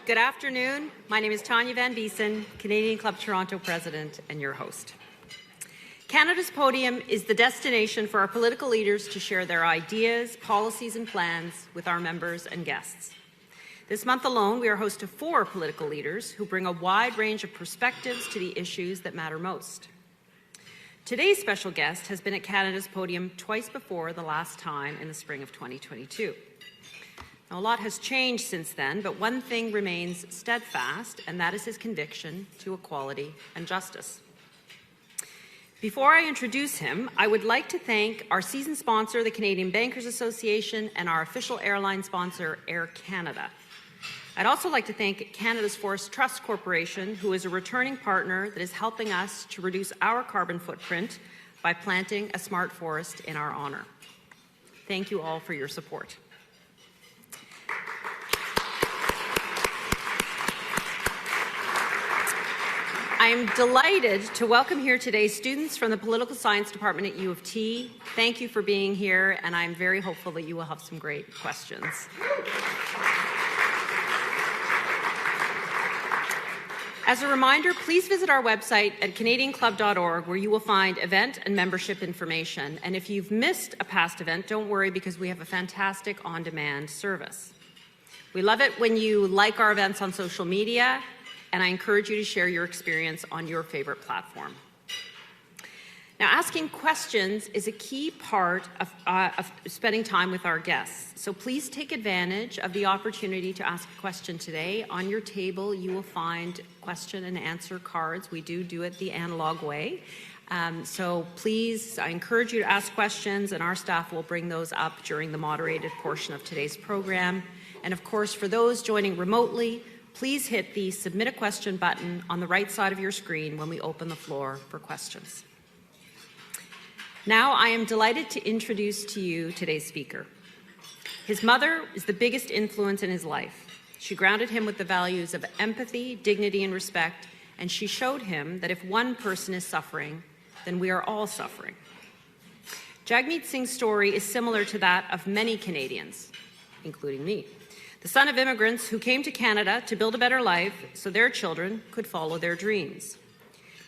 Good afternoon. My name is Tanya van Biesen, Canadian Club Toronto President and your host. Canada's Podium is the destination for our political leaders to share their ideas, policies and plans with our members and guests. This month alone, we are host to 4 political leaders who bring a wide range of perspectives to the issues that matter most. Today's special guest has been at Canada's Podium twice before, the last time in the spring of 2022. Now, a lot has changed since then, but one thing remains steadfast, and that is his conviction to equality and justice. Before I introduce him, I would like to thank our season sponsor, the Canadian Bankers Association, and our official airline sponsor, Air Canada. I'd also like to thank Canada's Forest Trust Corporation, who is a returning partner that is helping us to reduce our carbon footprint by planting a smart forest in our honour. Thank you all for your support. I am delighted to welcome here today students from the Political Science Department at U of T. Thank you for being here, and I'm very hopeful that you will have some great questions. As a reminder, please visit our website at canadianclub.org, where you will find event and membership information. And if you've missed a past event, don't worry, because we have a fantastic on-demand service. We love it when you like our events on social media, and I encourage you to share your experience on your favorite platform. Now, asking questions is a key part of spending time with our guests. So please take advantage of the opportunity to ask a question today. On your table, you will find question and answer cards. We do it the analog way. So please, I encourage you to ask questions, and our staff will bring those up during the moderated portion of today's program. And of course, for those joining remotely, please hit the Submit a Question button on the right side of your screen when we open the floor for questions. Now, I am delighted to introduce to you today's speaker. His mother is the biggest influence in his life. She grounded him with the values of empathy, dignity, and respect, and she showed him that if one person is suffering, then we are all suffering. Jagmeet Singh's story is similar to that of many Canadians, including me. The son of immigrants who came to Canada to build a better life so their children could follow their dreams.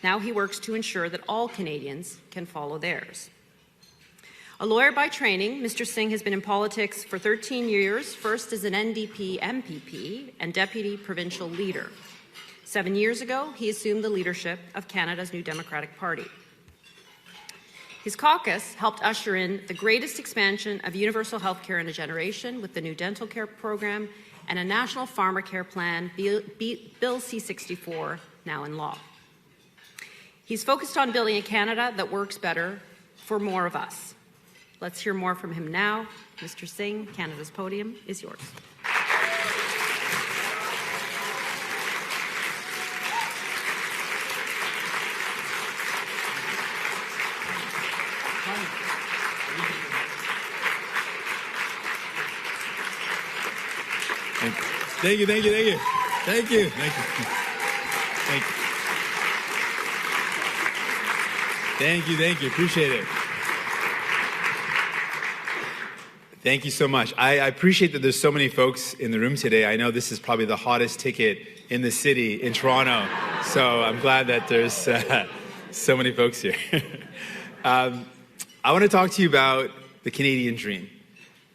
Now he works to ensure that all Canadians can follow theirs. A lawyer by training, Mr. Singh has been in politics for 13 years, first as an NDP MPP and Deputy Provincial Leader. 7 years ago, he assumed the leadership of Canada's New Democratic Party. His caucus helped usher in the greatest expansion of universal health care in a generation with the new dental care program and a national farmer care plan, Bill C-64, now in law. He's focused on building a Canada that works better for more of us. Let's hear more from him now. Mr. Singh, Canada's Podium is yours. Thank you. Appreciate it. Thank you so much. I appreciate that there's so many folks in the room today. I know this is probably the hottest ticket in the city, in Toronto. So I'm glad that there's so many folks here. I want to talk to you about the Canadian dream.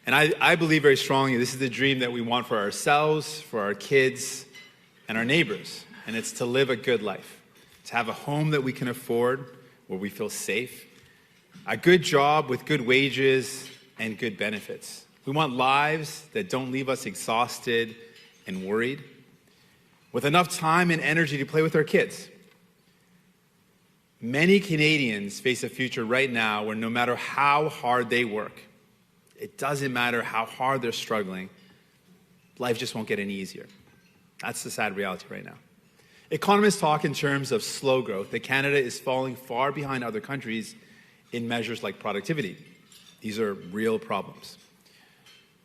And I believe very strongly this is the dream that we want for ourselves, for our kids, and our neighbors. And it's to live a good life, to have a home that we can afford, where we feel safe, a good job with good wages and good benefits. We want lives that don't leave us exhausted and worried, with enough time and energy to play with our kids. Many Canadians face a future right now where no matter how hard they work, it doesn't matter how hard they're struggling, life just won't get any easier. That's the sad reality right now. Economists talk in terms of slow growth, that Canada is falling far behind other countries in measures like productivity. These are real problems.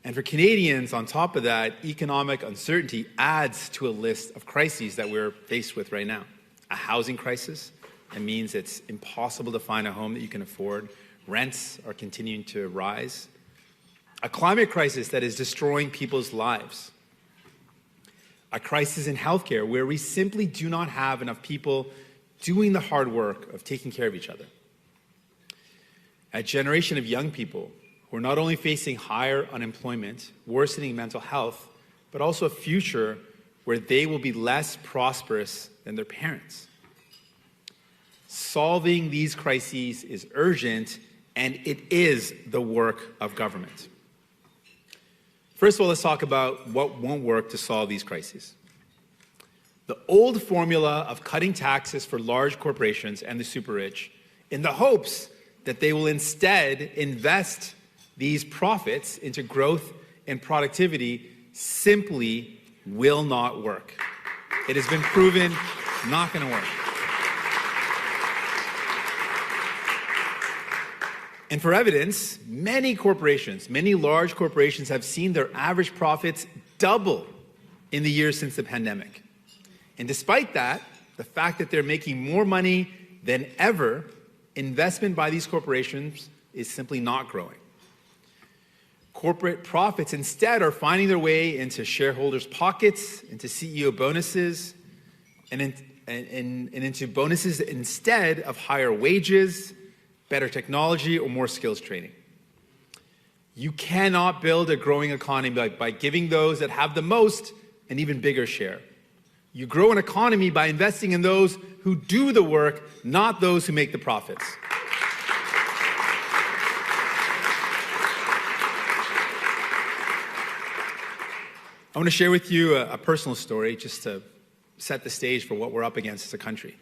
And for Canadians, on top of that, economic uncertainty adds to a list of crises that we're faced with right now. A housing crisis, that means it's impossible to find a home that you can afford. Rents are continuing to rise. A climate crisis that is destroying people's lives. a crisis in healthcare where we simply do not have enough people doing the hard work of taking care of each other. A generation of young people who are not only facing higher unemployment, worsening mental health, but also a future where they will be less prosperous than their parents. Solving these crises is urgent, and it is the work of government. First of all, let's talk about what won't work to solve these crises. The old formula of cutting taxes for large corporations and the super rich in the hopes that they will instead invest these profits into growth and productivity simply will not work. It has been proven not going to work. And for evidence, many corporations, many large corporations have seen their average profits double in the years since the pandemic. And despite that, the fact that they're making more money than ever, investment by these corporations is simply not growing. Corporate profits instead are finding their way into shareholders' pockets, into CEO bonuses, and into bonuses instead of higher wages, better technology, or more skills training. You cannot build a growing economy by giving those that have the most an even bigger share. You grow an economy by investing in those who do the work, not those who make the profits. I want to share with you a personal story just to set the stage for what we're up against as a country.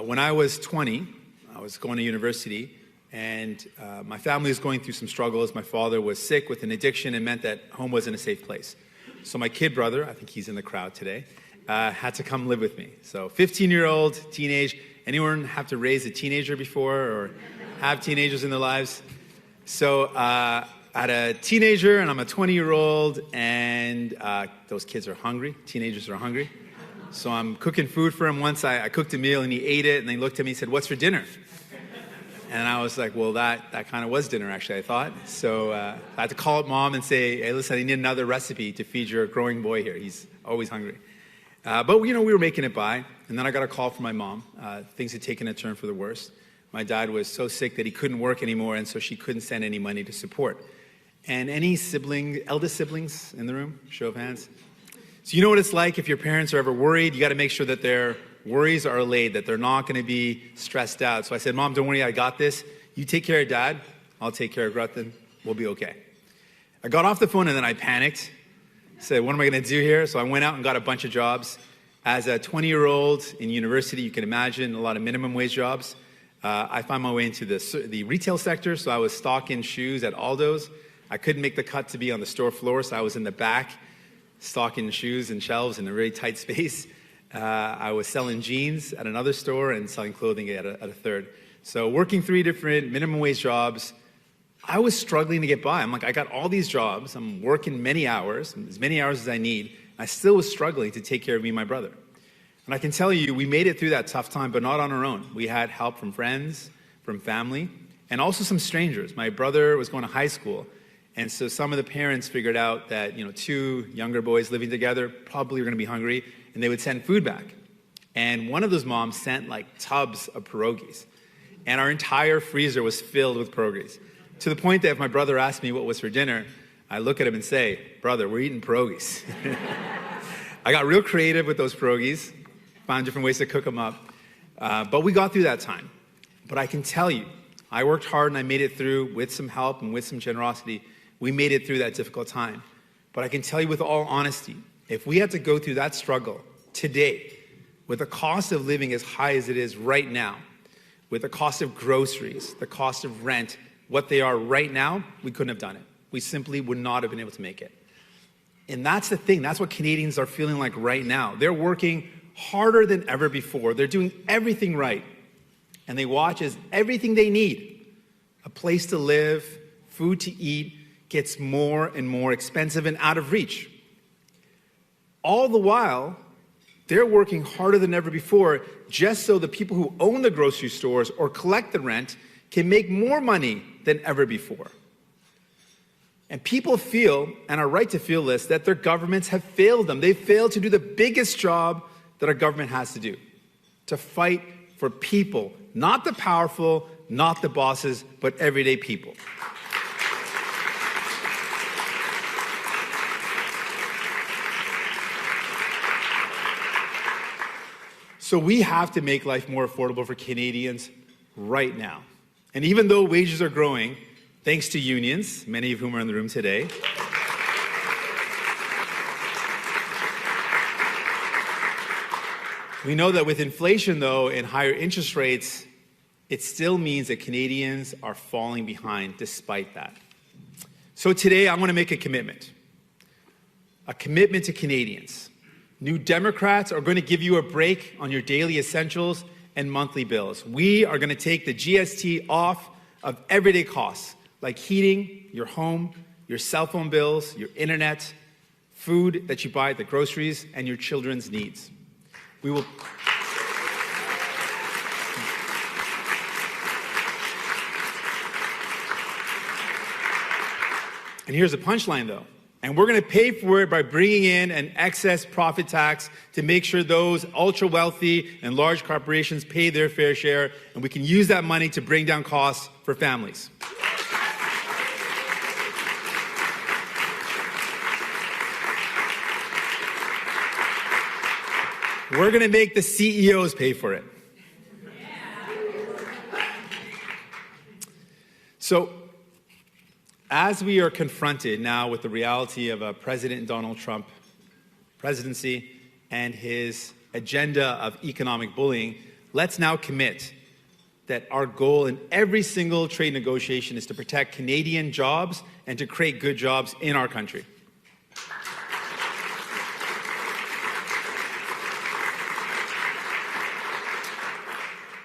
When I was 20, I was going to university, and my family was going through some struggles. My father was sick with an addiction and meant that home wasn't a safe place. So my kid brother, I think he's in the crowd today, had to come live with me. So 15-year-old, teenage. Anyone have to raise a teenager before or have teenagers in their lives? So I had a teenager, and I'm a 20-year-old, and those kids are hungry. Teenagers are hungry. So I'm cooking food for him. Once I cooked a meal, and he ate it, and then he looked at me and said, "What's for dinner?" And I was like, well, that kind of was dinner, actually, I thought. So I had to call up Mom and say, "Hey, listen, I need another recipe to feed your growing boy here. He's always hungry." But, we were making it by. And then I got a call from my mom. Things had taken a turn for the worse. My dad was so sick that he couldn't work anymore, and so she couldn't send any money to support. And any eldest siblings in the room? Show of hands. So you know what it's like if your parents are ever worried. You got to make sure that their worries are allayed, that they're not going to be stressed out. So I said, "Mom, don't worry, I got this. You take care of Dad. I'll take care of Grutton. We'll be okay." I got off the phone, and then I panicked. Said, what am I going to do here? So I went out and got a bunch of jobs. As a 20-year-old in university, you can imagine a lot of minimum wage jobs. I found my way into the retail sector, so I was stocking shoes at Aldo's. I couldn't make the cut to be on the store floor, so I was in the back stocking shoes and shelves in a really tight space. I was selling jeans at another store and selling clothing at a third. So working 3 different minimum wage jobs, I was struggling to get by. I'm like, I got all these jobs. I'm working many hours, as many hours as I need. I still was struggling to take care of me and my brother. And I can tell you, we made it through that tough time, but not on our own. We had help from friends, from family, and also some strangers. My brother was going to high school, and so some of the parents figured out that 2 younger boys living together probably were going to be hungry, and they would send food back. And one of those moms sent like tubs of pierogies, and our entire freezer was filled with pierogies. To the point that if my brother asked me what was for dinner, I look at him and say, "Brother, we're eating pierogies." I got real creative with those pierogies, found different ways to cook them up. But we got through that time. But I can tell you, I worked hard and I made it through with some help and with some generosity. We made it through that difficult time. But I can tell you with all honesty, if we had to go through that struggle today, with the cost of living as high as it is right now, with the cost of groceries, the cost of rent, what they are right now, we couldn't have done it. We simply would not have been able to make it. And that's the thing. That's what Canadians are feeling like right now. They're working harder than ever before. They're doing everything right. And they watch as everything they need, a place to live, food to eat, gets more and more expensive and out of reach. All the while, they're working harder than ever before just so the people who own the grocery stores or collect the rent can make more money than ever before. And people feel, and are right to feel this, that their governments have failed them. They've failed to do the biggest job that our government has to do, to fight for people, not the powerful, not the bosses, but everyday people. So we have to make life more affordable for Canadians right now. And even though wages are growing, thanks to unions, many of whom are in the room today, we know that with inflation, though, and higher interest rates, it still means that Canadians are falling behind despite that. So today, I want to make a commitment to Canadians. New Democrats are going to give you a break on your daily essentials and monthly bills. We are going to take the GST off of everyday costs, like heating, your home, your cell phone bills, your internet, food that you buy at the groceries, and your children's needs. We will... And here's the punchline, though. And we're going to pay for it by bringing in an excess profit tax to make sure those ultra-wealthy and large corporations pay their fair share, and we can use that money to bring down costs for families. We're going to make the CEOs pay for it. So, as we are confronted now with the reality of a President Donald Trump presidency and his agenda of economic bullying, let's now commit that our goal in every single trade negotiation is to protect Canadian jobs and to create good jobs in our country.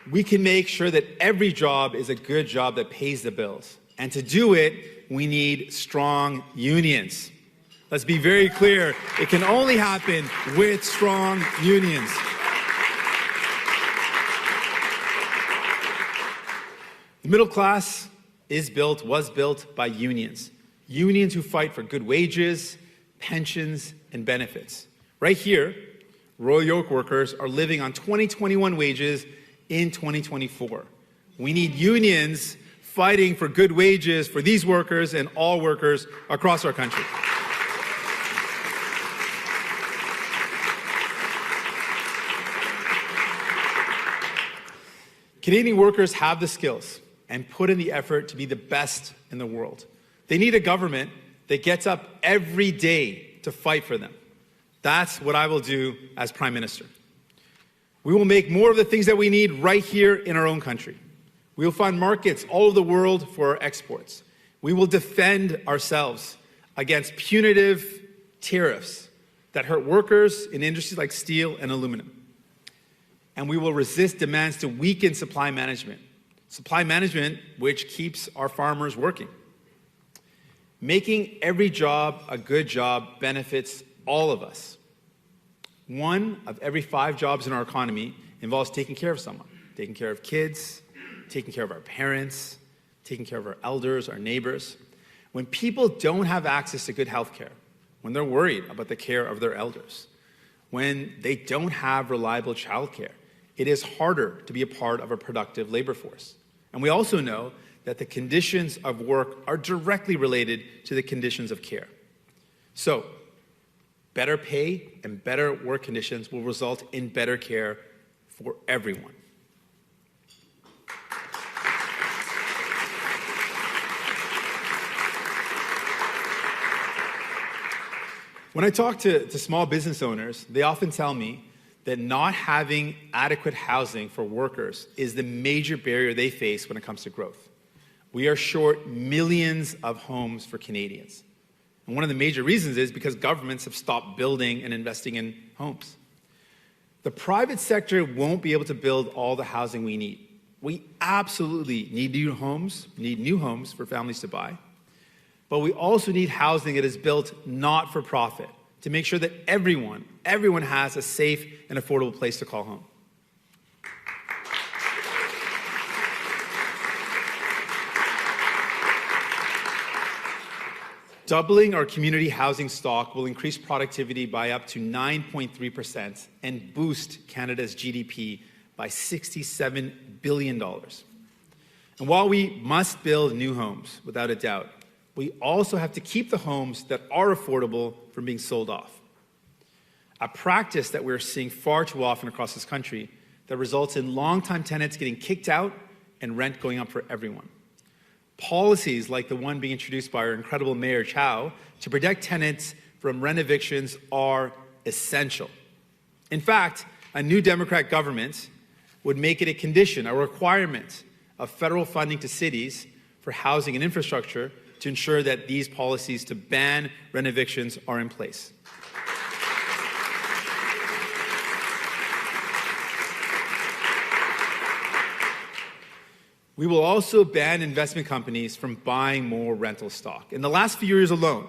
We can make sure that every job is a good job that pays the bills. And to do it, we need strong unions. Let's be very clear, it can only happen with strong unions. The middle class was built by unions. Unions who fight for good wages, pensions, and benefits. Right here, Royal York workers are living on 2021 wages in 2024. We need unions fighting for good wages for these workers and all workers across our country. Canadian workers have the skills and put in the effort to be the best in the world. They need a government that gets up every day to fight for them. That's what I will do as Prime Minister. We will make more of the things that we need right here in our own country. We will find markets all over the world for our exports. We will defend ourselves against punitive tariffs that hurt workers in industries like steel and aluminum. And we will resist demands to weaken supply management which keeps our farmers working. Making every job a good job benefits all of us. 1 of every 5 jobs in our economy involves taking care of someone, taking care of kids, taking care of our parents, taking care of our elders, our neighbors. When people don't have access to good health care, when they're worried about the care of their elders, when they don't have reliable childcare, it is harder to be a part of a productive labor force. And we also know that the conditions of work are directly related to the conditions of care. So, better pay and better work conditions will result in better care for everyone. When I talk to small business owners, they often tell me that not having adequate housing for workers is the major barrier they face when it comes to growth. We are short millions of homes for Canadians. And one of the major reasons is because governments have stopped building and investing in homes. The private sector won't be able to build all the housing we need. We absolutely need new homes for families to buy. But we also need housing that is built not for profit, to make sure that everyone has a safe and affordable place to call home. Doubling our community housing stock will increase productivity by up to 9.3% and boost Canada's GDP by $67 billion. And while we must build new homes, without a doubt, we also have to keep the homes that are affordable from being sold off. A practice that we're seeing far too often across this country that results in longtime tenants getting kicked out and rent going up for everyone. Policies like the one being introduced by our incredible Mayor Chow to protect tenants from rent evictions are essential. In fact, a new Democrat government would make it a condition, a requirement of federal funding to cities for housing and infrastructure to ensure that these policies to ban rent evictions are in place. We will also ban investment companies from buying more rental stock. In the last few years alone,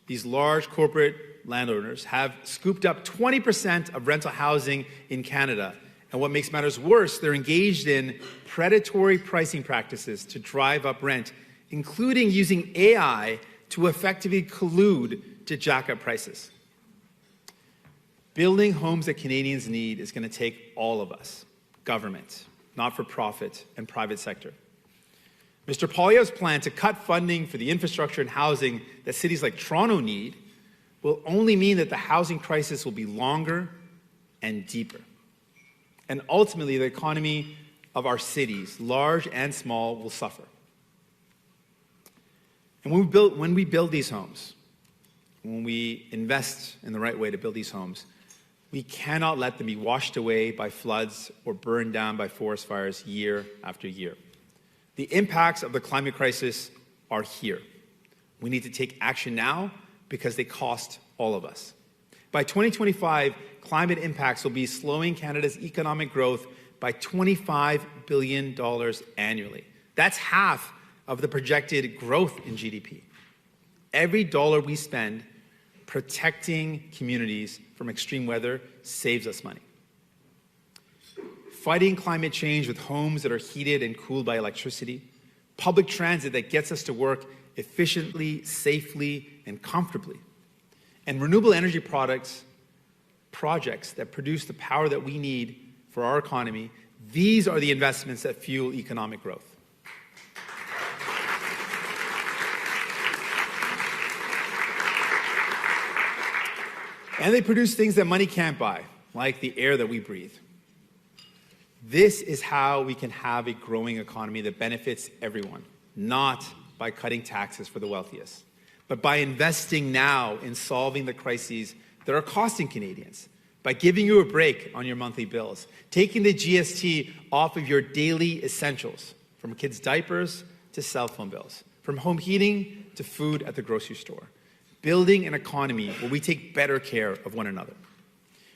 these large corporate landowners have scooped up 20% of rental housing in Canada. And what makes matters worse, they're engaged in predatory pricing practices to drive up rent, including using AI to effectively collude to jack up prices. Building homes that Canadians need is going to take all of us, government, not-for-profit, and private sector. Mr. Poilievre's plan to cut funding for the infrastructure and housing that cities like Toronto need will only mean that the housing crisis will be longer and deeper. And ultimately, the economy of our cities, large and small, will suffer. And when we build these homes, when we invest in the right way to build these homes, we cannot let them be washed away by floods or burned down by forest fires year after year. The impacts of the climate crisis are here. We need to take action now because they cost all of us. By 2025, climate impacts will be slowing Canada's economic growth by $25 billion annually. That's half of the projected growth in GDP. Every dollar we spend protecting communities from extreme weather saves us money. Fighting climate change with homes that are heated and cooled by electricity, public transit that gets us to work efficiently, safely, and comfortably, and renewable energy projects that produce the power that we need for our economy, these are the investments that fuel economic growth. And they produce things that money can't buy, like the air that we breathe. This is how we can have a growing economy that benefits everyone, not by cutting taxes for the wealthiest, but by investing now in solving the crises that are costing Canadians, by giving you a break on your monthly bills, taking the GST off of your daily essentials, from kids' diapers to cell phone bills, from home heating to food at the grocery store. Building an economy where we take better care of one another,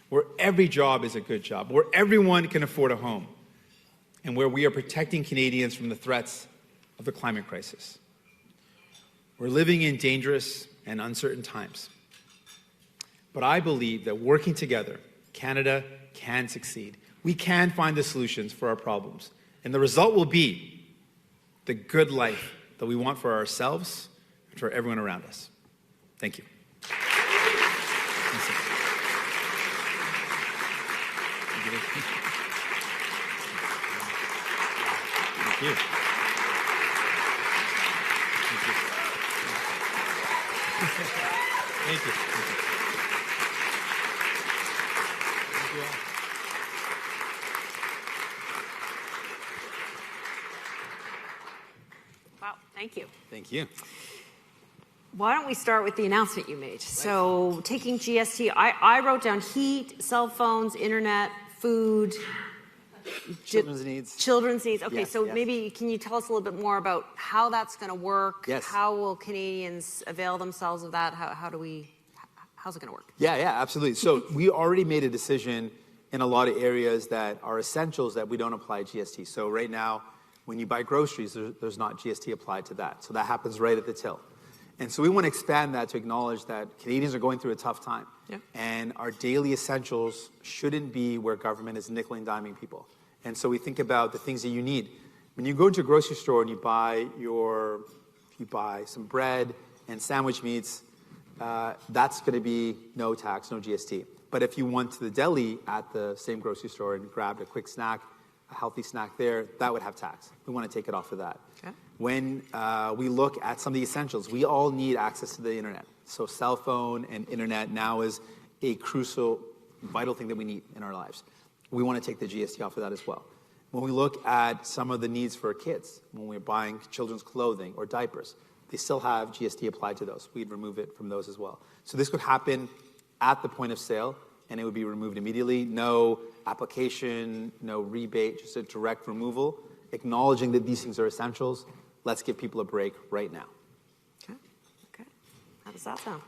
where every job is a good job, where everyone can afford a home, and where we are protecting Canadians from the threats of the climate crisis. We're living in dangerous and uncertain times. But I believe that working together, Canada can succeed. We can find the solutions for our problems. And the result will be the good life that we want for ourselves and for everyone around us. Thank you. Thank you. Thank you. Wow, thank you. Thank you. Why don't we start with the announcement you made? Right. So taking GST, I wrote down heat, cell phones, internet, food. Children's needs. Children's needs. Okay, yes, so yes. maybe can you tell us a little bit more about how that's going to work? Yes. How will Canadians avail themselves of that? How's it going to work? Yeah, absolutely. So we already made a decision in a lot of areas that are essentials that we don't apply GST. So right now, when you buy groceries, there's not GST applied to that. So that happens right at the till. And so we want to expand that to acknowledge that Canadians are going through a tough time. Yeah. And our daily essentials shouldn't be where government is nickel and diming people. And so we think about the things that you need. When you go into a grocery store and you buy some bread and sandwich meats, that's going to be no tax, no GST. But if you went to the deli at the same grocery store and grabbed a quick snack, a healthy snack there, that would have tax. We want to take it off of that. Okay. When we look at some of the essentials, we all need access to the internet. So cell phone and internet now is a crucial, vital thing that we need in our lives. We want to take the GST off of that as well. When we look at some of the needs for kids, when we're buying children's clothing or diapers, they still have GST applied to those. We'd remove it from those as well. So this could happen at the point of sale, and it would be removed immediately. No application, no rebate, just a direct removal, acknowledging that these things are essentials. Let's give people a break right now. Okay. Okay. How does that sound?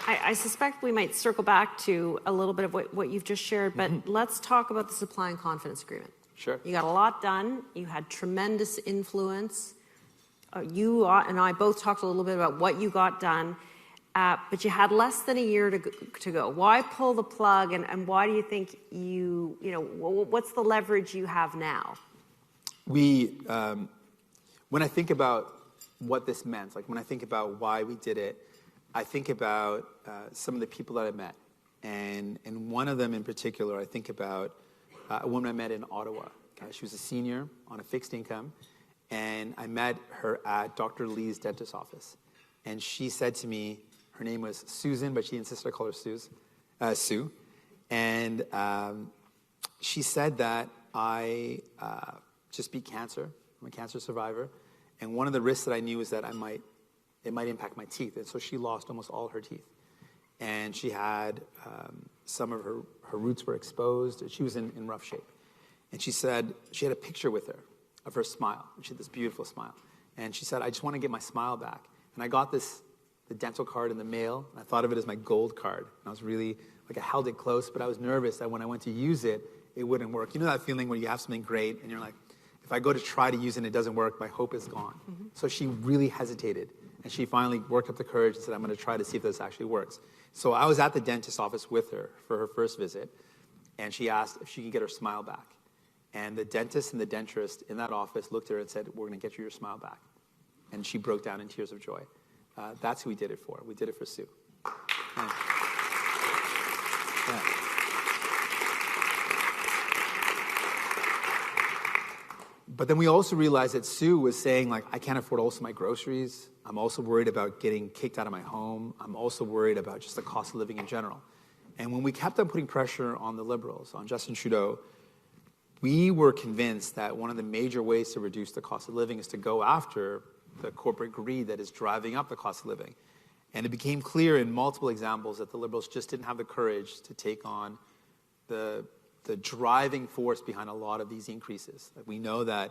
I suspect we might circle back to a little bit of what you've just shared, but let's talk about the supply and confidence agreement. Sure. You got a lot done. You had tremendous influence. You and I both talked a little bit about what you got done, but you had less than a year to go. Why pull the plug, and why do you think what's the leverage you have now? When I think about what this meant, like when I think about why we did it, I think about some of the people that I met. And one of them in particular, I think about a woman I met in Ottawa. She was a senior on a fixed income. And I met her at Dr. Lee's dentist office. And she said to me, her name was Susan, but she insisted I call her Sue. And she said that I just beat cancer. I'm a cancer survivor. And one of the risks that I knew is that it might impact my teeth. And so she lost almost all her teeth. And she had some of her roots were exposed. She was in rough shape. And she said she had a picture with her of her smile. She had this beautiful smile. And she said, I just want to get my smile back. And I got the dental card in the mail, and I thought of it as my gold card. And I was really, I held it close, but I was nervous that when I went to use it, it wouldn't work. You know that feeling when you have something great, and you're like, if I go to try to use it and it doesn't work, my hope is gone. Mm-hmm. So she really hesitated. And she finally worked up the courage and said, I'm going to try to see if this actually works. So I was at the dentist's office with her for her first visit, and she asked if she could get her smile back. And the dentist and the denturist in that office looked at her and said, we're going to get you your smile back. And she broke down in tears of joy. That's who we did it for. We did it for Sue. Yeah. But then we also realized that Sue was saying, like, I can't afford also my groceries. I'm also worried about getting kicked out of my home. I'm also worried about just the cost of living in general. And when we kept on putting pressure on the Liberals, on Justin Trudeau, we were convinced that one of the major ways to reduce the cost of living is to go after the corporate greed that is driving up the cost of living. And it became clear in multiple examples that the Liberals just didn't have the courage to take on the driving force behind a lot of these increases. Like, we know that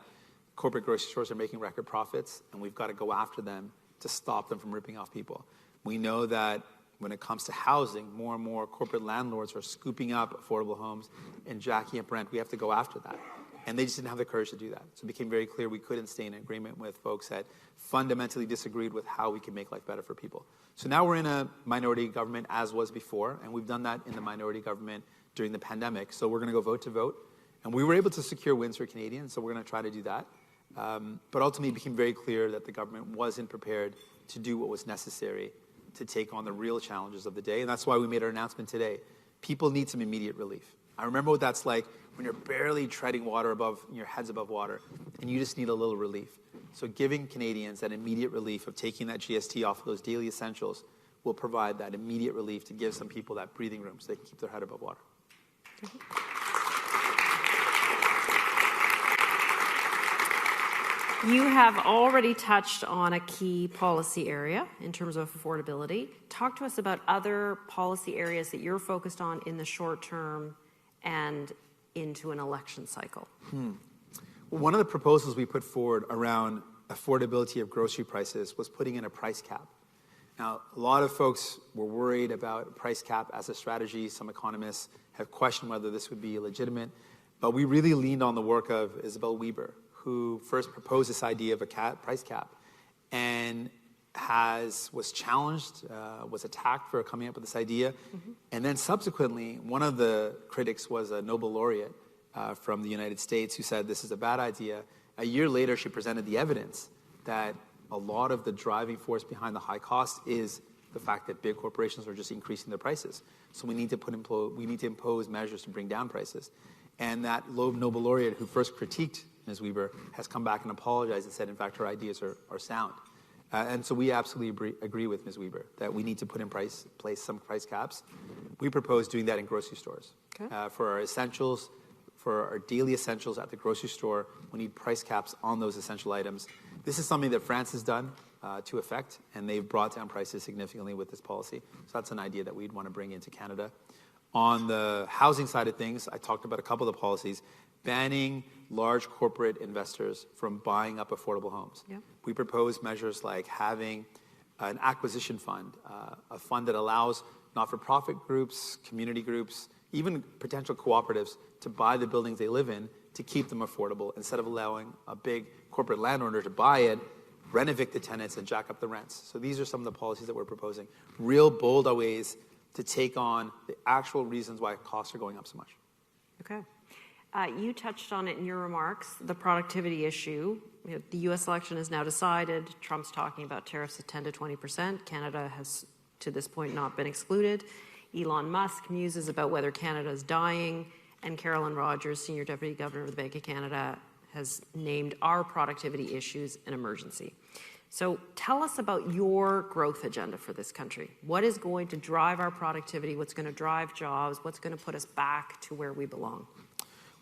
corporate grocery stores are making record profits, and we've got to go after them to stop them from ripping off people. We know that when it comes to housing, more and more corporate landlords are scooping up affordable homes and jacking up rent. We have to go after that. And they just didn't have the courage to do that. So it became very clear we couldn't stay in agreement with folks that fundamentally disagreed with how we can make life better for people. So now we're in a minority government, as was before, and we've done that in the minority government during the pandemic. So we're going to go vote to vote. And we were able to secure wins for Canadians, so we're going to try to do that. But ultimately, it became very clear that the government wasn't prepared to do what was necessary to take on the real challenges of the day. And that's why we made our announcement today. People need some immediate relief. I remember what that's like when you're barely treading water above, your head's above water, and you just need a little relief. So giving Canadians that immediate relief of taking that GST off of those daily essentials will provide that immediate relief to give some people that breathing room so they can keep their head above water. You have already touched on a key policy area in terms of affordability. Talk to us about other policy areas that you're focused on in the short term and into an election cycle. Well, one of the proposals we put forward around affordability of grocery prices was putting in a price cap. Now, a lot of folks were worried about a price cap as a strategy. Some economists have questioned whether this would be legitimate. But we really leaned on the work of Isabel Weber, who first proposed this idea of a price cap and was challenged, was attacked for coming up with this idea. Mm-hmm. And then subsequently, one of the critics was a Nobel laureate from the United States who said this is a bad idea. A year later, she presented the evidence that a lot of the driving force behind the high cost is the fact that big corporations are just increasing their prices. So we need to impose measures to bring down prices. And that Nobel laureate who first critiqued Ms. Weber has come back and apologized and said, in fact, her ideas are sound. And so we absolutely agree with Ms. Weber that we need to put in place some price caps. We propose doing that in grocery stores. Okay. For our essentials, for our daily essentials at the grocery store, we need price caps on those essential items. This is something that France has done to effect, and they've brought down prices significantly with this policy. So that's an idea that we'd want to bring into Canada. On the housing side of things, I talked about a couple of the policies, banning large corporate investors from buying up affordable homes. Yep. We propose measures like having an acquisition fund, a fund that allows not-for-profit groups, community groups, even potential cooperatives to buy the buildings they live in to keep them affordable instead of allowing a big corporate landowner to buy it, rent-evict the tenants, and jack up the rents. So these are some of the policies that we're proposing. Real bold ways to take on the actual reasons why costs are going up so much. Okay. You touched on it in your remarks, the productivity issue. The U.S. election is now decided. Trump's talking about tariffs of 10 to 20%. Canada has, to this point, not been excluded. Elon Musk muses about whether Canada is dying. And Carolyn Rogers, Senior Deputy Governor of the Bank of Canada, has named our productivity issues an emergency. So tell us about your growth agenda for this country. What is going to drive our productivity? What's going to drive jobs? What's going to put us back to where we belong?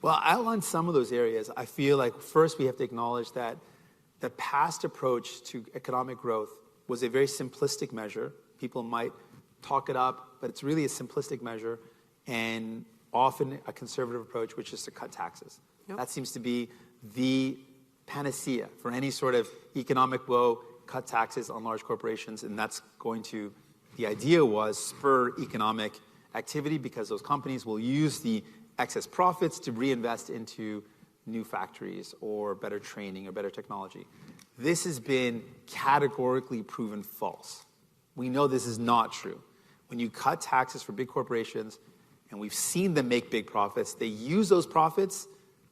Well, I outlined some of those areas. I feel like first we have to acknowledge that the past approach to economic growth was a very simplistic measure. People might talk it up, but it's really a simplistic measure and often a conservative approach, which is to cut taxes. Yep. That seems to be the panacea for any sort of economic woe, cut taxes on large corporations, and that's going to, the idea was, spur economic activity because those companies will use the excess profits to reinvest into new factories or better training or better technology. This has been categorically proven false. We know this is not true. When you cut taxes for big corporations, and we've seen them make big profits, they use those profits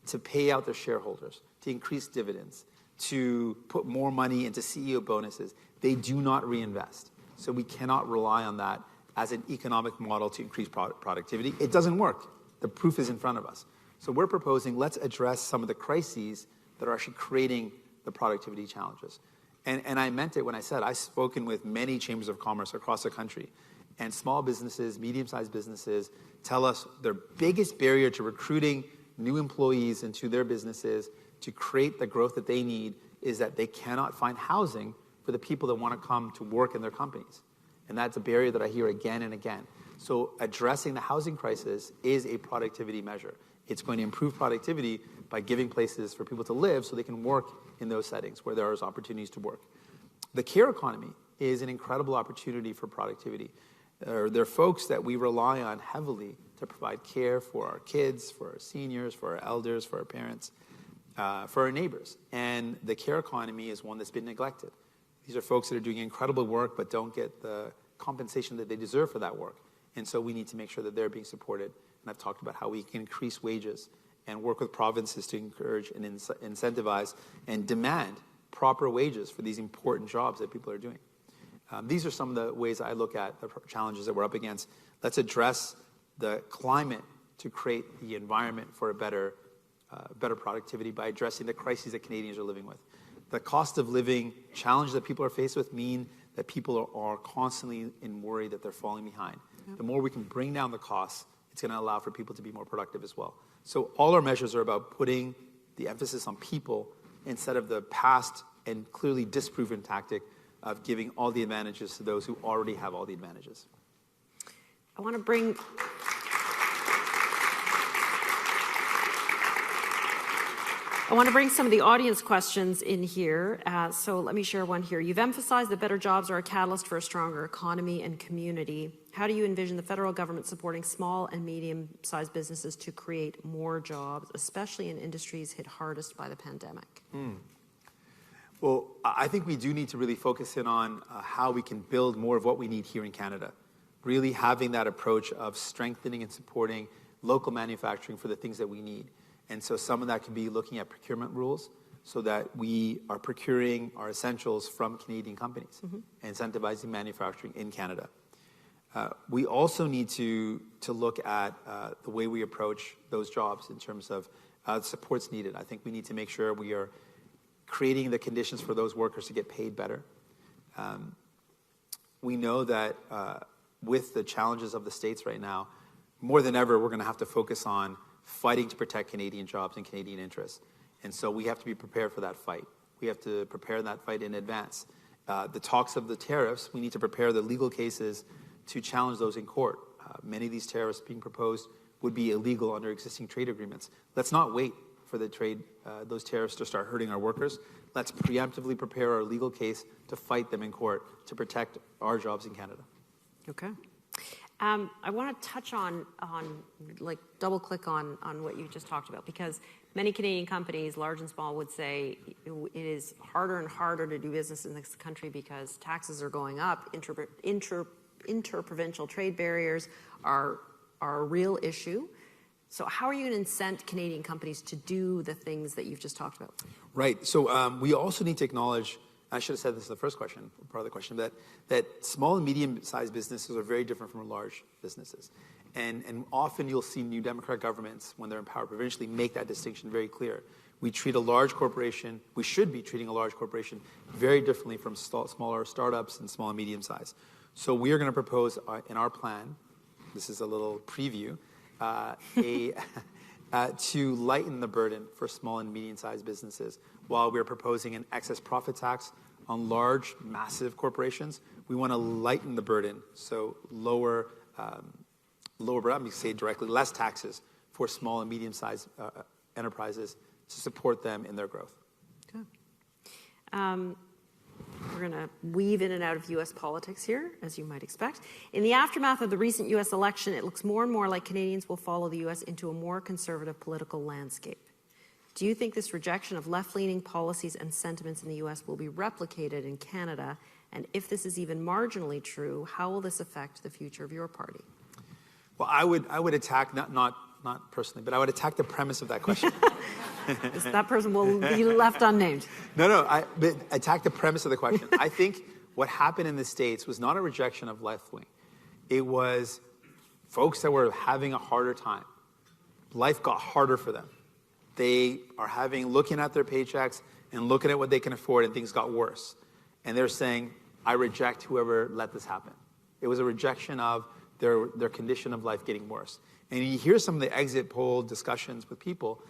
to pay out their shareholders, to increase dividends, to put more money into CEO bonuses. They do not reinvest. So we cannot rely on that as an economic model to increase productivity. It doesn't work. The proof is in front of us. So we're proposing, let's address some of the crises that are actually creating the productivity challenges. And I meant it when I said I've spoken with many chambers of commerce across the country. And small businesses, medium-sized businesses tell us their biggest barrier to recruiting new employees into their businesses to create the growth that they need is that they cannot find housing for the people that want to come to work in their companies. And that's a barrier that I hear again and again. So addressing the housing crisis is a productivity measure. It's going to improve productivity by giving places for people to live so they can work in those settings where there are opportunities to work. The care economy is an incredible opportunity for productivity. There are folks that we rely on heavily to provide care for our kids, for our seniors, for our elders, for our parents, for our neighbors. And the care economy is one that's been neglected. These are folks that are doing incredible work but don't get the compensation that they deserve for that work. And so we need to make sure that they're being supported. And I've talked about how we can increase wages and work with provinces to encourage and incentivize and demand proper wages for these important jobs that people are doing. These are some of the ways I look at the challenges that we're up against. Let's address the climate to create the environment for a better productivity by addressing the crises that Canadians are living with. The cost of living challenges that people are faced with mean that people are constantly in worry that they're falling behind. Yep. The more we can bring down the costs, it's going to allow for people to be more productive as well. So all our measures are about putting the emphasis on people instead of the past and clearly disproven tactic of giving all the advantages to those who already have all the advantages. I want to bring some of the audience questions in here. So let me share one here. You've emphasized that better jobs are a catalyst for a stronger economy and community. How do you envision the federal government supporting small and medium-sized businesses to create more jobs, especially in industries hit hardest by the pandemic? Well, I think we do need to really focus in on how we can build more of what we need here in Canada. Really having that approach of strengthening and supporting local manufacturing for the things that we need. And so some of that could be looking at procurement rules so that we are procuring our essentials from Canadian companies, incentivizing manufacturing in Canada. We also need to look at the way we approach those jobs in terms of supports needed. I think we need to make sure we are creating the conditions for those workers to get paid better. We know that with the challenges of the States right now, more than ever, we're going to have to focus on fighting to protect Canadian jobs and Canadian interests. And so we have to be prepared for that fight. We have to prepare that fight in advance. The talks of the tariffs, we need to prepare the legal cases to challenge those in court. Many of these tariffs being proposed would be illegal under existing trade agreements. Let's not wait for those tariffs to start hurting our workers. Let's preemptively prepare our legal case to fight them in court to protect our jobs in Canada. Okay. I want to touch on like double click on what you just talked about, because many Canadian companies, large and small, would say it is harder and harder to do business in this country because taxes are going up. Interprovincial trade barriers are a real issue. So how are you going to incent Canadian companies to do the things that you've just talked about? Right. So we also need to acknowledge, I should have said this in the first question, part of the question, that small and medium-sized businesses are very different from large businesses. And often you'll see new Democrat governments, when they're in power provincially, make that distinction very clear. We treat a large corporation, we should be treating a large corporation very differently from smaller startups and small and medium-sized. So we are going to propose in our plan, this is a little preview, to lighten the burden for small and medium-sized businesses. While we're proposing an excess profit tax on large, massive corporations, we want to lighten the burden, so lower, I'm going to say directly, less taxes for small and medium-sized enterprises to support them in their growth. Okay. We're going to weave in and out of U.S. politics here, as you might expect. In the aftermath of the recent U.S. election, it looks more and more like Canadians will follow the U.S. into a more conservative political landscape. Do you think this rejection of left-leaning policies and sentiments in the U.S. will be replicated in Canada? And if this is even marginally true, how will this affect the future of your party? Well, I would attack, not personally, but I would attack the premise of that question. That person will be left unnamed. But attack the premise of the question. I think what happened in the States was not a rejection of left wing. It was folks that were having a harder time. Life got harder for them. They are looking at their paychecks and looking at what they can afford, and things got worse. And they're saying, I reject whoever let this happen. It was a rejection of their condition of life getting worse. And you hear some of the exit poll discussions with people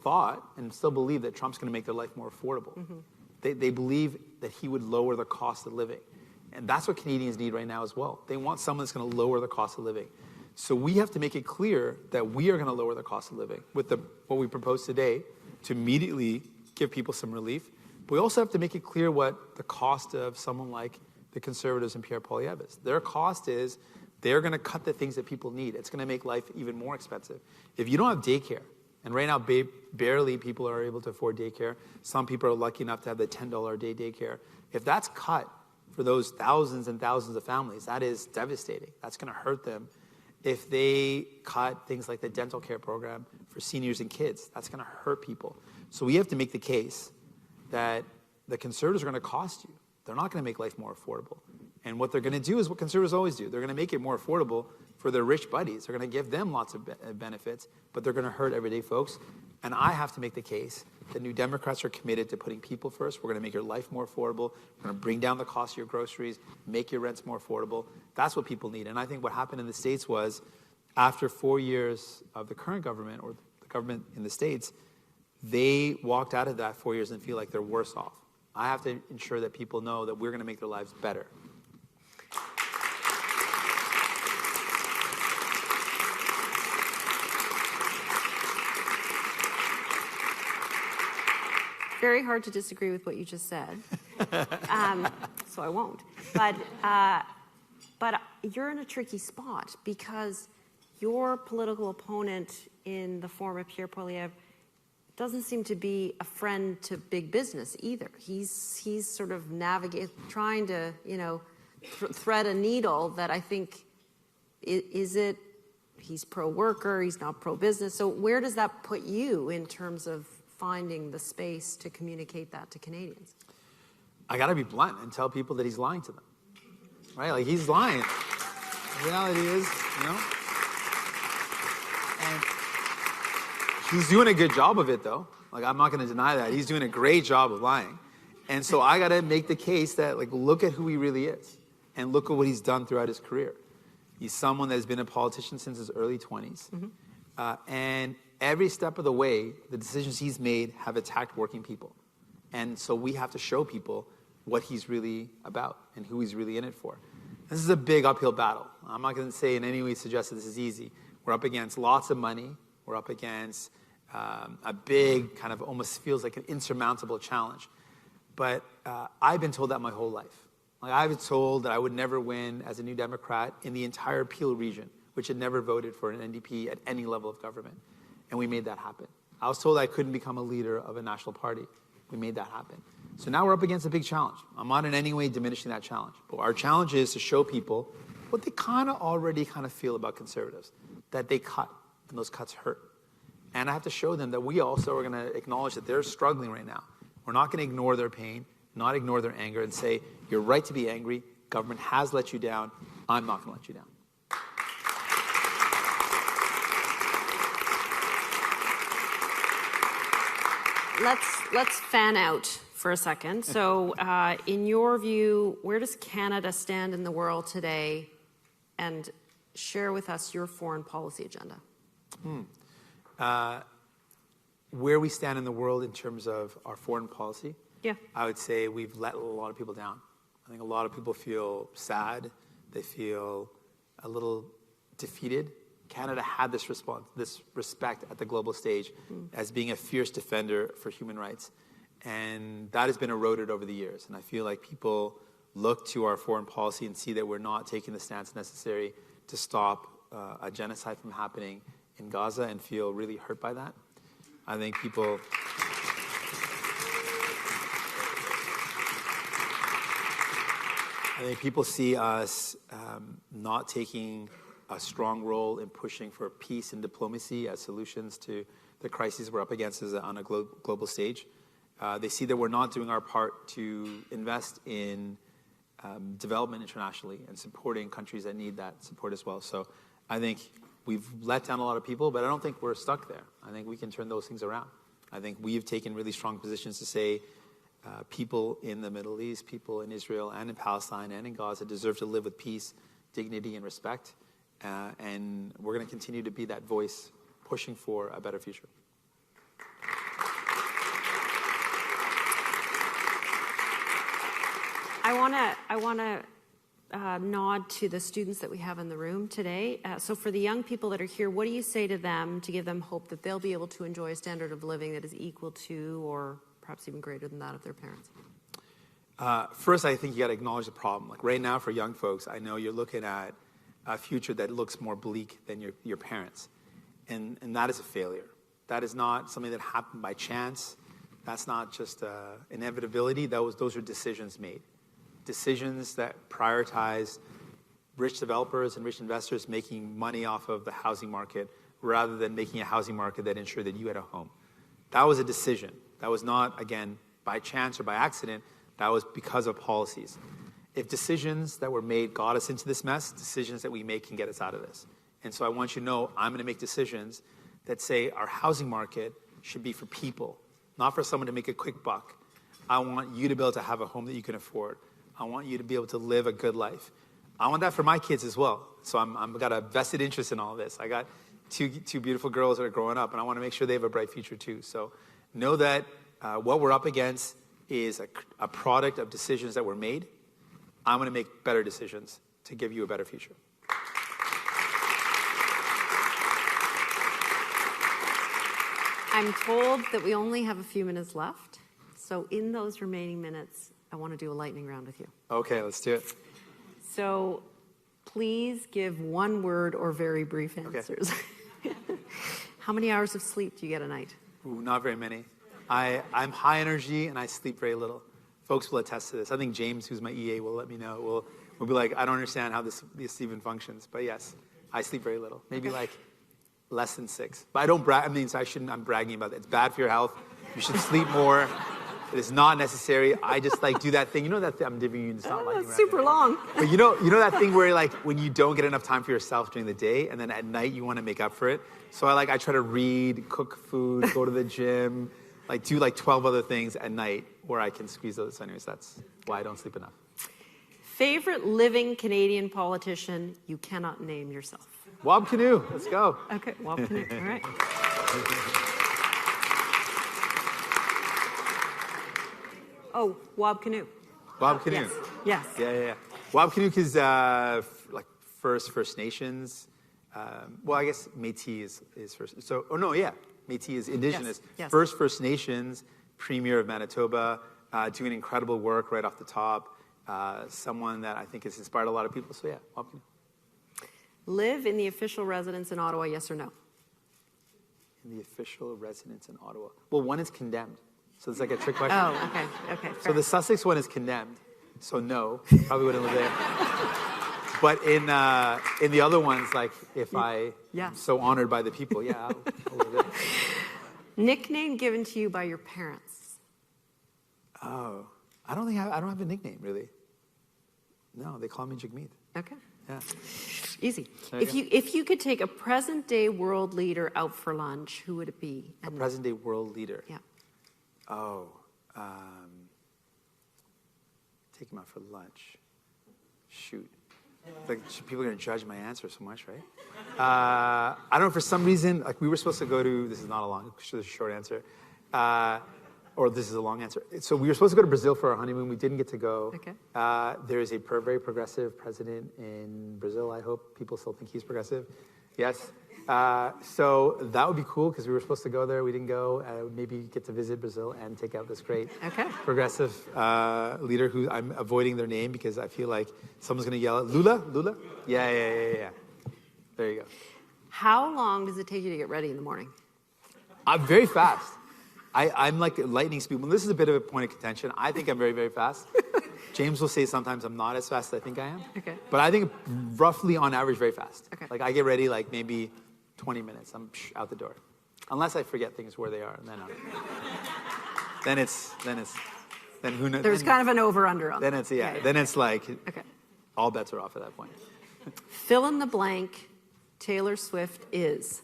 thought and still believe that Trump's going to make their life more affordable. Mm-hmm. They believe that he would lower the cost of living. And that's what Canadians need right now as well. They want someone that's going to lower the cost of living. So we have to make it clear that we are going to lower the cost of living with what we propose today to immediately give people some relief. But we also have to make it clear what the cost of someone like the Conservatives and Pierre Poilievre is. Their cost is they're going to cut the things that people need. It's going to make life even more expensive. If you don't have daycare, and right now barely people are able to afford daycare. Some people are lucky enough to have the $10 a day daycare. If that's cut for those thousands and thousands of families, that is devastating. That's going to hurt them. If they cut things like the dental care program for seniors and kids, that's going to hurt people. So we have to make the case that the Conservatives are going to cost you. They're not going to make life more affordable. And what they're going to do is what Conservatives always do. They're going to make it more affordable for their rich buddies. They're going to give them lots of benefits, but they're going to hurt everyday folks. And I have to make the case that New Democrats are committed to putting people first. We're going to make your life more affordable. We're going to bring down the cost of your groceries, make your rents more affordable. That's what people need. And I think what happened in the States was after 4 years of the current government or the government in the States, they walked out of that 4 years and feel like they're worse off. I have to ensure that people know that we're going to make their lives better. Very hard to disagree with what you just said, so I won't. But you're in a tricky spot because your political opponent in the form of Pierre Poilievre doesn't seem to be a friend to big business either. He's sort of trying to thread a needle that I think he's pro-worker, he's not pro-business. So where does that put you in terms of finding the space to communicate that to Canadians? I got to be blunt and tell people that he's lying to them, right? Like, he's lying. The reality is, and he's doing a good job of it, though. Like, I'm not going to deny that. He's doing a great job of lying. And so I got to make the case that, like, look at who he really is and look at what he's done throughout his career. He's someone that has been a politician since his early 20s. And every step of the way, the decisions he's made have attacked working people. And so we have to show people what he's really about and who he's really in it for. This is a big uphill battle. I'm not going to say in any way suggest that this is easy. We're up against lots of money. We're up against a big, kind of almost feels like an insurmountable challenge. But I've been told that my whole life. Like, I was told that I would never win as a New Democrat in the entire Peel region, which had never voted for an NDP at any level of government. And we made that happen. I was told I couldn't become a leader of a national party. We made that happen. So now we're up against a big challenge. I'm not in any way diminishing that challenge. But our challenge is to show people what they kind of already kind of feel about conservatives, that they cut, and those cuts hurt. And I have to show them that we also are going to acknowledge that they're struggling right now. We're not going to ignore their pain, not ignore their anger, and say, you're right to be angry. Government has let you down. I'm not going to let you down. Let's fan out for a second. So in your view, where does Canada stand in the world today? And share with us your foreign policy agenda. Where we stand in the world in terms of our foreign policy, Yeah. I would say we've let a lot of people down. I think a lot of people feel sad. They feel a little defeated. Canada had this respect at the global stage as being a fierce defender for human rights. And that has been eroded over the years. And I feel like people look to our foreign policy and see that we're not taking the stance necessary to stop a genocide from happening in Gaza and feel really hurt by that. I think people see us not taking a strong role in pushing for peace and diplomacy as solutions to the crises we're up against on a global stage. They see that we're not doing our part to invest in development internationally and supporting countries that need that support as well. So I think we've let down a lot of people, but I don't think we're stuck there. I think we can turn those things around. I think we've taken really strong positions to say people in the Middle East, people in Israel and in Palestine and in Gaza deserve to live with peace, dignity, and respect. And we're going to continue to be that voice pushing for a better future. I want to nod to the students that we have in the room today. So for the young people that are here, what do you say to them to give them hope that they'll be able to enjoy a standard of living that is equal to or perhaps even greater than that of their parents? First, I think you got to acknowledge the problem. Like right now for young folks, I know you're looking at a future that looks more bleak than your parents. And that is a failure. That is not something that happened by chance. That's not just inevitability. Those are decisions made. Decisions that prioritize rich developers and rich investors making money off of the housing market rather than making a housing market that ensured that you had a home. That was a decision. That was not, again, by chance or by accident. That was because of policies. If decisions that were made got us into this mess, decisions that we make can get us out of this. And so I want you to know I'm going to make decisions that say our housing market should be for people, not for someone to make a quick buck. I want you to be able to have a home that you can afford. I want you to be able to live a good life. I want that for my kids as well. So I've got a vested interest in all of this. I got two beautiful girls that are growing up, and I want to make sure they have a bright future too. So know that what we're up against is a product of decisions that were made. I'm going to make better decisions to give you a better future. I'm told that we only have a few minutes left. So in those remaining minutes, I want to do a lightning round with you. Okay, let's do it. So please give one word or very brief answers. Okay. How many hours of sleep do you get a night? Ooh, not very many. I'm high energy and I sleep very little. Folks will attest to this. I think James, who's my EA, will let me know. We'll be like, I don't understand how this even functions. But yes, I sleep very little. Maybe like less than 6. But I don't brag. I mean, so I'm bragging about that. It's bad for your health. You should sleep more. It is not necessary. I just like do that thing. You know that thing I'm giving you, it's not lightning round. Super long. But you know that thing where like when you don't get enough time for yourself during the day, and then at night you want to make up for it. So I try to read, cook food, go to the gym, like do like 12 other things at night where I can squeeze those. So anyways, that's why I don't sleep enough. Favorite living Canadian politician you cannot name yourself? Wob Canoe, let's go. Okay, Wob Canoe, all right. Oh, Wob Canoe. Wob Canoe. Yes. Yeah. Wob Canoe is like First Nations. Well, I guess Métis is first. So, Métis is Indigenous. Yes. First Nations, Premier of Manitoba, doing incredible work right off the top. Someone that I think has inspired a lot of people. So yeah, Wob Canoe. Live in the official residence in Ottawa, yes or no? In the official residence in Ottawa. Well, one is condemned. So it's like a trick question. Oh, okay. So Fair. the Sussex one is condemned. So no, probably wouldn't live there. But in the other ones, like if I'm so honored by the people, I'll live there. Nickname given to you by your parents? Oh, I don't have a nickname really. No, they call me Jagmeet. Okay. Yeah. Easy. There you If you could take a present day world leader out for lunch, who would it be? A present day world leader. Yeah. Oh, take him out for lunch. Shoot. Like people are gonna judge my answer so much, right? I don't know, for some reason, like we were supposed to go to, this is not a long, this is a short answer, or this is a long answer. So we were supposed to go to Brazil for our honeymoon. We didn't get to go. Okay. There is a very progressive president in Brazil. I hope people still think he's progressive. Yes. So that would be cool because we were supposed to go there. We didn't go. Maybe get to visit Brazil and take out this great progressive leader who I'm avoiding their name because I feel like someone's going to yell at Lula? Yeah. There you go. How long does it take you to get ready in the morning? I'm very fast. I'm like lightning speed. Well, this is a bit of a point of contention. I think I'm very fast. James will say sometimes I'm not as fast as I think I am. Okay. But I think roughly on average very fast. Okay. Like I get ready like maybe 20 minutes. I'm out the door. Unless I forget things where they are. And then who knows? There's kind of an over-under on then that. it's, then it's like Okay. all bets are off at that point. Fill in the blank, Taylor Swift is.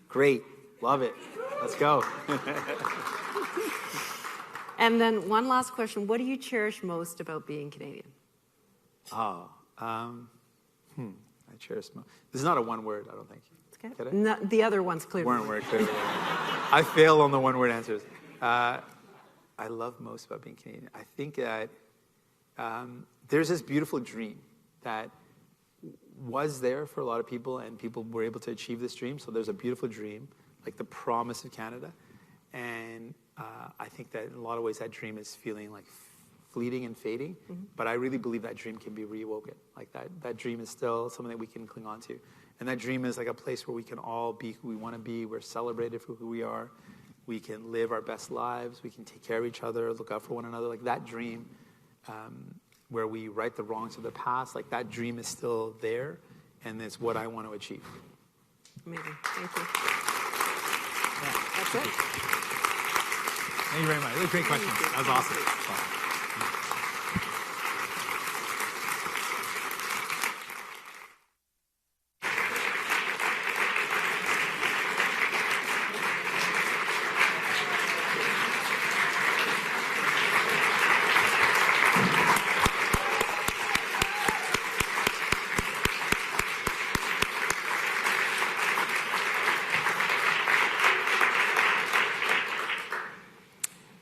Great. Love it. Let's go. And then one last question. What do you cherish most about being Canadian? I cherish most. This is not a one word, I don't think. Okay. Get it? No, the other one's clearly. One word, clearly. I fail on the one word answers. I love most about being Canadian. I think that there's this beautiful dream that was there for a lot of people, and people were able to achieve this dream. So there's a beautiful dream, like the promise of Canada. And I think that in a lot of ways that dream is feeling like fleeting and fading. Mm-hmm. But I really believe that dream can be reawoken. Like that dream is still something that we can cling on to. And that dream is like a place where we can all be who we want to be. We're celebrated for who we are. We can live our best lives. We can take care of each other, look out for one another. Like that dream where we right the wrongs of the past, like that dream is still there. And it's what I want to achieve. Amazing. Thank you. Yeah. That's it. Thank you very much. That was a great question. That was awesome.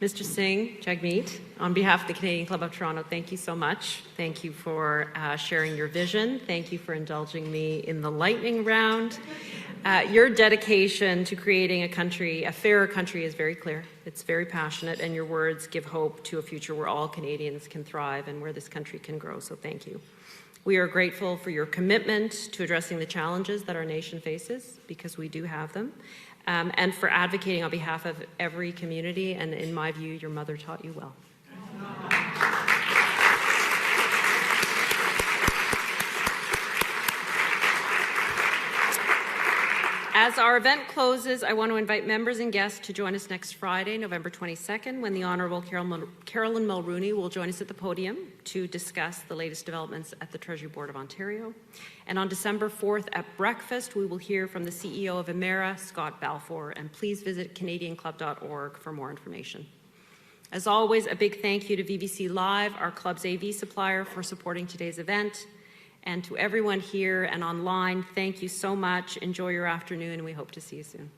Mr. Singh, Jagmeet, on behalf of the Canadian Club of Toronto, thank you so much. Thank you for sharing your vision. Thank you for indulging me in the lightning round. Your dedication to creating a fairer country is very clear. It's very passionate, and your words give hope to a future where all Canadians can thrive and where this country can grow, so thank you. We are grateful for your commitment to addressing the challenges that our nation faces, because we do have them. And for advocating on behalf of every community, and in my view, your mother taught you well. As our event closes, I want to invite members and guests to join us next Friday, November 22nd, when the Honourable Carolyn Mulrooney will join us at the podium to discuss the latest developments at the Treasury Board of Ontario. And on December 4th at breakfast, we will hear from the CEO of Emera, Scott Balfour, and please visit canadianclub.org for more information. As always, a big thank you to VBC Live, our club's AV supplier, for supporting today's event. And to everyone here and online, thank you so much. Enjoy your afternoon, and we hope to see you soon.